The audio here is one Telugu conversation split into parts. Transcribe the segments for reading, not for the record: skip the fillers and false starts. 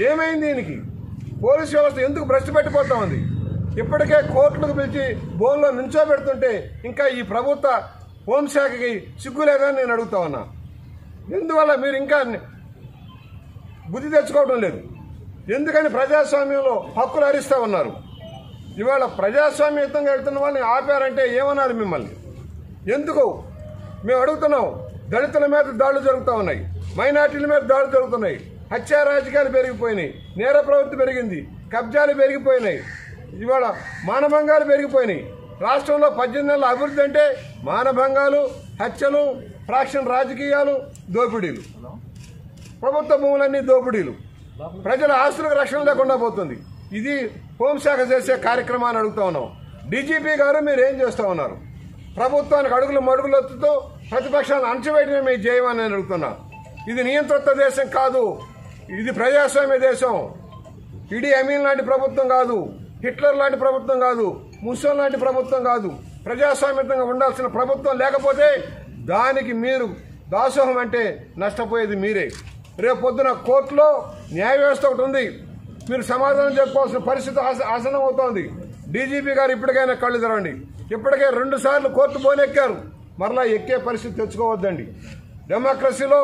ఏమైంది దీనికి? పోలీసు వ్యవస్థ ఎందుకు భ్రష్టు పెట్టిపోతా ఉంది? ఇప్పటికే కోర్టులకు పిలిచి బోన్లో నిల్చోబెడుతుంటే ఇంకా ఈ ప్రభుత్వ హోంశాఖకి సిగ్గు లేదని నేను అడుగుతా ఉన్నా. ఎందువల్ల మీరు ఇంకా బుద్ధి తెచ్చుకోవడం లేదు? ఎందుకని ప్రజాస్వామ్యంలో హక్కులు హరిస్తూ ఉన్నారు? ఇవాళ ప్రజాస్వామ్యయుతంగా వెళ్తున్న వాళ్ళని ఆపారంటే ఏమన్నారు మిమ్మల్ని? ఎందుకు మేము అడుగుతున్నాం. దళితుల మీద దాడులు జరుగుతూ ఉన్నాయి, మైనార్టీల మీద దాడులు జరుగుతున్నాయి, హత్యా రాజకీయాలు పెరిగిపోయినాయి, నేర ప్రవృత్తి పెరిగింది, కబ్జాలు పెరిగిపోయినాయి, ఇవాళ మానభంగాలు పెరిగిపోయినాయి. రాష్ట్రంలో 18 నెలల అభివృద్ధి అంటే మానభంగాలు, హత్యలు, ఫ్రాక్షన్ రాజకీయాలు, దోపిడీలు, ప్రభుత్వ భూములన్నీ దోపిడీలు, ప్రజల ఆస్తులకు రక్షణ లేకుండా పోతుంది. ఇది హోంశాఖ చేసే కార్యక్రమాన్ని అడుగుతా ఉన్నాం. డీజీపీ గారు మీరు ఏం చేస్తూ ఉన్నారు? ప్రభుత్వానికి అడుగులు మడుగులొత్తుతూ ప్రతిపక్షాలను అణచివేయడమే మీ జయమని నేను అడుగుతున్నా. ఇది నియంత్రిత దేశం కాదు, ఇది ప్రజాస్వామ్య దేశం. ఈడీ అమీన్ లాంటి ప్రభుత్వం కాదు, హిట్లర్ లాంటి ప్రభుత్వం కాదు, ముస్లిం లాంటి ప్రభుత్వం కాదు. ప్రజాస్వామ్యంగా ఉండాల్సిన ప్రభుత్వం లేకపోతే దానికి మీరు దాసోహం అంటే నష్టపోయేది మీరే. రేపు పొద్దున కోర్టులో న్యాయ వ్యవస్థ ఒకటి ఉంది, మీరు సమాధానం చెప్పుకోవాల్సిన పరిస్థితి ఆసనం అవుతోంది. డీజీపీ గారు ఇప్పటికైనా కళ్ళు తెరవండి. ఇప్పటికే 2 సార్లు కోర్టు బోనెక్కారు, మరలా ఎక్కే పరిస్థితి తెచ్చుకోవద్దండి. డెమోక్రసీలో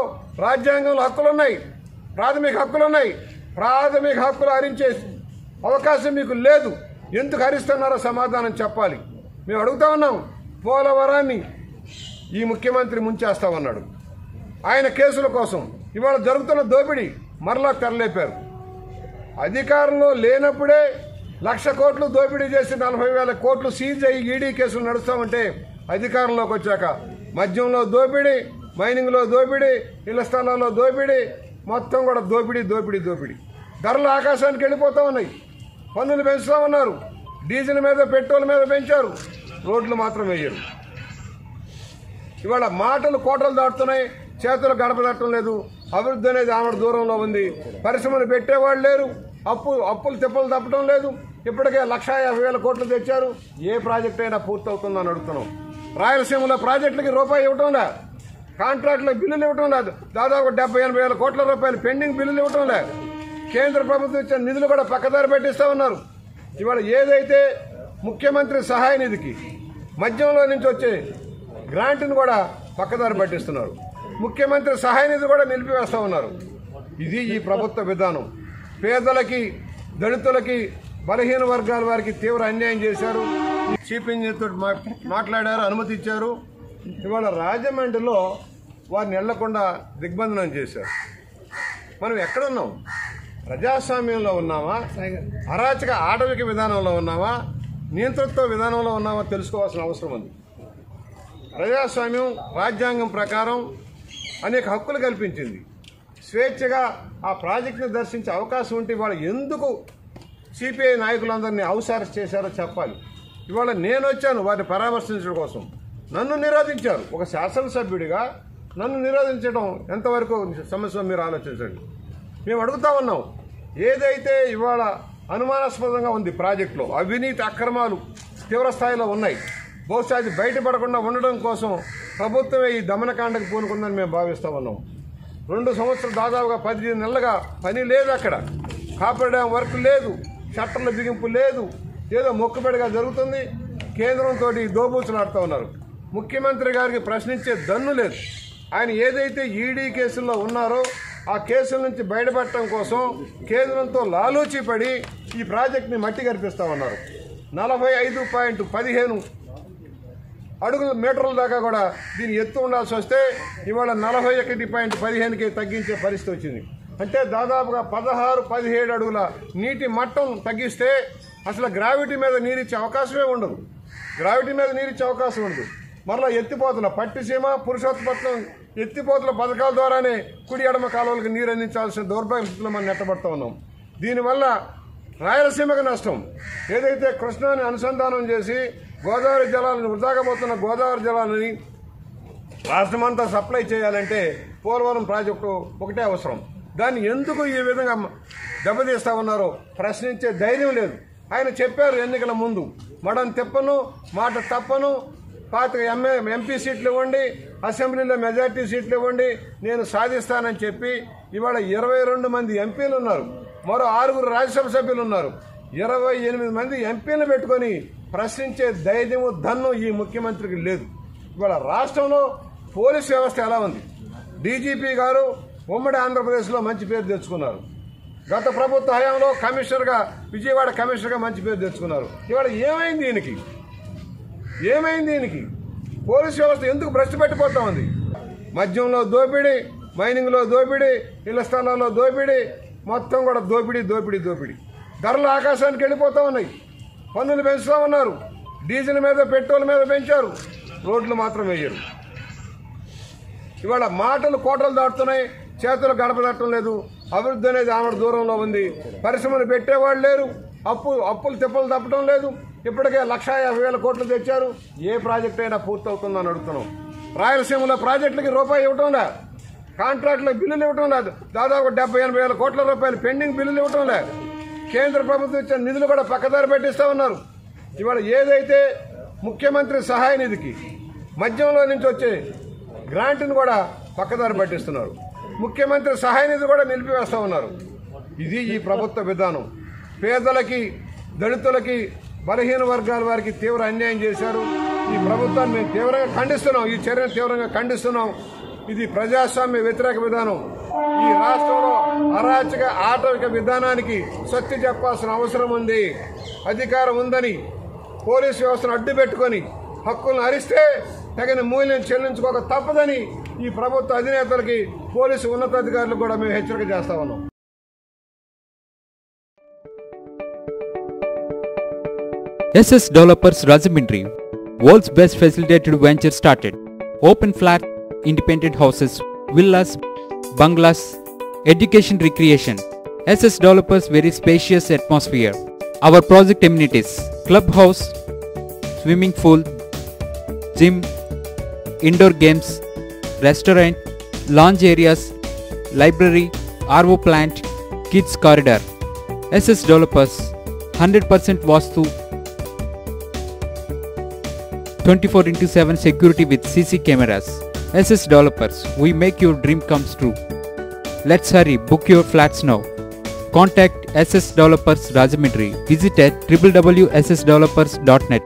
రాజ్యాంగంలో హక్కులున్నాయి, ప్రాథమిక హక్కులున్నాయి. ప్రాథమిక హక్కులు హరించే అవకాశం మీకు లేదు. ఎందుకు హరిస్తున్నారో సమాధానం చెప్పాలి. మేము అడుగుతా ఉన్నాం. పోలవరాన్ని ఈ ముఖ్యమంత్రి ముంచేస్తా ఉన్నాడు ఆయన కేసుల కోసం. ఇవాళ జరుగుతున్న దోపిడీ మరలా తెరలేపారు. అధికారంలో లేనప్పుడే 1,00,000 కోట్లు దోపిడీ చేసి 40,000 కోట్లు సీజ్ అయ్యి ఈడీ కేసులు నడుస్తామంటే అధికారంలోకి వచ్చాక మద్యంలో దోపిడీ, మైనింగ్లో దోపిడీ, ఇళ్ల స్థలాల్లో దోపిడీ, మొత్తం కూడా దోపిడీ దోపిడీ దోపిడీ. ధరలు ఆకాశానికి వెళ్ళిపోతూ ఉన్నాయి. పన్నులు పెంచుతూ ఉన్నారు. డీజిల్ మీద, పెట్రోల్ మీద పెంచారు, రోడ్లు మాత్రం వేయరు. ఇవాళ మాటలు కోటలు దాటుతున్నాయి, చేతులు గడప దాటం లేదు. అభివృద్ధి అనేది ఆమె దూరంలో ఉంది. పరిశ్రమలు పెట్టేవాళ్ళు లేరు, అప్పులు తిప్పలు తప్పడం లేదు. ఇప్పటికే 1,50,000 కోట్లు తెచ్చారు. ఏ ప్రాజెక్ట్ అయినా పూర్తవుతుందని అడుగుతున్నాం. రాయలసీమలో ప్రాజెక్టులకి రూపాయి ఇవ్వటం లేదు, కాంట్రాక్టులకు బిల్లులు ఇవ్వటం లేదు. దాదాపు 70,000-80,000 కోట్ల రూపాయలు పెండింగ్ బిల్లులు ఇవ్వటం లేదు. కేంద్ర ప్రభుత్వం ఇచ్చిన నిధులు కూడా పక్కదారి పెట్టిస్తూ ఉన్నారు. ఇవాళ ఏదైతే ముఖ్యమంత్రి సహాయ నిధికి మద్యంలో నుంచి వచ్చే గ్రాంట్ను కూడా పక్కదారి పట్టిస్తున్నారు. ముఖ్యమంత్రి సహాయ నిధి కూడా నిలిపివేస్తూ ఉన్నారు. ఇది ఈ ప్రభుత్వ విధానం. పేదలకి, దళితులకి, బలహీన వర్గాల వారికి తీవ్ర అన్యాయం చేశారు. చీఫ్ ఇంజనీర్తో మాట్లాడారు, అనుమతి ఇచ్చారు. ఇవాళ రాజమండ్రిలో వారిని వెళ్లకుండా దిగ్బంధనం చేశారు. మనం ఎక్కడున్నాం? ప్రజాస్వామ్యంలో ఉన్నామా, అరాచక ఆటవిక విధానంలో ఉన్నామా, నియంతృత్వ విధానంలో ఉన్నామా తెలుసుకోవాల్సిన అవసరం ఉంది. ప్రజాస్వామ్యం రాజ్యాంగం ప్రకారం అనేక హక్కులు కల్పించింది. స్వేచ్ఛగా ఆ ప్రాజెక్టును దర్శించే అవకాశం ఉంటే ఇవాళ ఎందుకు సిపిఐ నాయకులందరినీ హౌస్ అరెస్ట్ చేశారో చెప్పాలి. ఇవాళ నేను వచ్చాను వారిని పరామర్శించడం కోసం. నన్ను నిరోధించారు. ఒక శాసనసభ్యుడిగా నన్ను నిరోధించడం ఎంతవరకు సమస్య మీరు ఆలోచించండి. మేము అడుగుతా ఉన్నాం. ఏదైతే ఇవాళ అనుమానాస్పదంగా ఉంది ప్రాజెక్టులో, అవినీతి అక్రమాలు తీవ్ర స్థాయిలో ఉన్నాయి. బహుశా అది బయటపడకుండా ఉండడం కోసం ప్రభుత్వమే ఈ దమనకాండకు పూనుకుందని మేము భావిస్తూ ఉన్నాం. 2 సంవత్సరాలు దాదాపుగా 15 నెలలుగా పని లేదు. అక్కడ కాపర్ డ్యాం వర్క్ లేదు, షట్టర్ల బిగింపు లేదు, ఏదో మొక్కుబడిగా జరుగుతుంది. కేంద్రంతో దోబూచులాడుతూ ఉన్నారు. ముఖ్యమంత్రి గారికి ప్రశ్నించే దన్ను లేదు. ఆయన ఏదైతే ఈడీ కేసుల్లో ఉన్నారో ఆ కేసుల నుంచి బయటపడటం కోసం కేంద్రంతో లాలూచీ పడి ఈ ప్రాజెక్టుని మట్టి కనిపిస్తూ ఉన్నారు. 45.15 అడుగుల మీటర్ల దాకా కూడా దీని ఎత్తు ఉండాల్సి వస్తే ఇవాళ 41.15కే తగ్గించే పరిస్థితి వచ్చింది. అంటే దాదాపుగా 16-17 అడుగుల నీటి మట్టం తగ్గిస్తే అసలు గ్రావిటీ మీద నీరిచ్చే అవకాశమే ఉండదు. మరలా ఎత్తిపోతల పట్టిసీమ, పురుషోత్తపట్నం ఎత్తిపోతల పథకాల ద్వారానే కుడి ఎడమ కాలువలకు నీరు అందించాల్సిన దౌర్భాగ్య స్థితిలో మనం నెట్టబడుతూ ఉన్నాం. దీనివల్ల రాయలసీమకు నష్టం. ఏదైతే కృష్ణాని అనుసంధానం చేసి గోదావరి జలాలను వృధాగబోతున్న గోదావరి జలాలని రాష్ట్రమంతా సప్లై చేయాలంటే పోలవరం ప్రాజెక్టు ఒకటే అవసరం. దాన్ని ఎందుకు ఈ విధంగా దెబ్బతీస్తా ఉన్నారో ప్రశ్నించే ధైర్యం లేదు. ఆయన చెప్పారు ఎన్నికల ముందు, మడం తిప్పను, మాట తప్పను, 25 ఎంపీ సీట్లు ఇవ్వండి, అసెంబ్లీలో మెజార్టీ సీట్లు ఇవ్వండి, నేను సాధిస్తానని చెప్పి ఇవాళ 22 మంది ఎంపీలు ఉన్నారు. మరో 6 రాజ్యసభ సభ్యులు ఉన్నారు. 28 మంది ఎంపీలను పెట్టుకొని ప్రశ్నించే ధైర్యము దన్ను ఈ ముఖ్యమంత్రికి లేదు. ఇవాళ రాష్ట్రంలో పోలీస్ వ్యవస్థ ఎలా ఉంది? డీజీపీ గారు ఉమ్మడి ఆంధ్రప్రదేశ్లో మంచి పేరు తెచ్చుకున్నారు. గత ప్రభుత్వ హయాంలో కమిషనర్గా, విజయవాడ కమిషనర్గా మంచి పేరు తెచ్చుకున్నారు. ఇవాళ ఏమైంది దీనికి? పోలీస్ వ్యవస్థ ఎందుకు భ్రష్టు పెట్టిపోతా ఉంది? మద్యంలో దోపిడీ, మైనింగ్లో దోపిడీ, ఇళ్ల స్థలాల్లో దోపిడీ, మొత్తం కూడా దోపిడీ. ధరలు ఆకాశానికి వెళ్ళిపోతా ఉన్నాయి. పన్నులు పెంచుతా ఉన్నారు. డీజిల్ మీద, పెట్రోల్ మీద పెంచారు. రోడ్లు మాత్రం వేయరు. ఇవాళ మాటలు కోటలు దాటుతున్నాయి, చేతులు గడప దాటం లేదు. అభివృద్ధి అనేది ఆమె దూరంలో ఉంది. పరిశ్రమలు పెట్టేవాళ్ళు లేరు. అప్పులు తిప్పలు తప్పడం లేదు. ఇప్పటికే 1,50,000 కోట్లు తెచ్చారు. ఏ ప్రాజెక్ట్ అయినా పూర్తవుతుందని అడుగుతున్నాం. రాయలసీమలో ప్రాజెక్టులకి రూపాయి ఇవ్వటం లేదు. కాంట్రాక్టులకు బిల్లులు ఇవ్వటం లేదు. దాదాపు 70-80 కోట్ల రూపాయలు పెండింగ్ బిల్లులు ఇవ్వటం లేదు. కేంద్ర ప్రభుత్వం ఇచ్చిన నిధులు కూడా పక్కదారి పెట్టిస్తా ఉన్నారు. ఇవాళ ఏదైతే ముఖ్యమంత్రి సహాయ నిధికి మద్యంలో నుంచి వచ్చే గ్రాంట్ని కూడా పక్కదారి పట్టిస్తున్నారు. ముఖ్యమంత్రి సహాయ నిధి కూడా నిలిపివేస్తా ఉన్నారు. ఇది ఈ ప్రభుత్వ విధానం. పేదలకి, దళితులకి, బలహీన వర్గాల వారికి తీవ్ర అన్యాయం చేశారు. ఈ ప్రభుత్వాన్ని మేము తీవ్రంగా ఖండిస్తున్నాం. ఈ చర్యను తీవ్రంగా ఖండిస్తున్నాం. ఇది ప్రజాస్వామ్య వ్యతిరేక విధానం. ఈ రాష్ట్రంలో అరాచక ఆటవిక విధానానికి సత్తి చెప్పాల్సిన అవసరం ఉంది. అధికారం ఉందని పోలీసు వ్యవస్థను అడ్డు పెట్టుకొని హక్కులను హరిస్తే తగిన మూల్యం చెల్లించుకోక తప్పదని ఈ ప్రభుత్వ అధినేతలకి, పోలీసు ఉన్నతాధికారులకు కూడా మేము హెచ్చరిక చేస్తా ఉన్నాం. SS Developers Rajahmundry, world's best facilitated venture started. Open flat, independent houses, villas, bungalows, education recreation. SS Developers very spacious atmosphere. Our project amenities: clubhouse, swimming pool, gym, indoor games, restaurant, lounge areas, library, RO plant, kids corridor. SS Developers 100% Vastu, 24/7 security with CC cameras. SS Developers, we make your dream comes true. Let's hurry, book your flats now. Contact SS Developers Rajahmundry. Visit at www.ssdevelopers.net.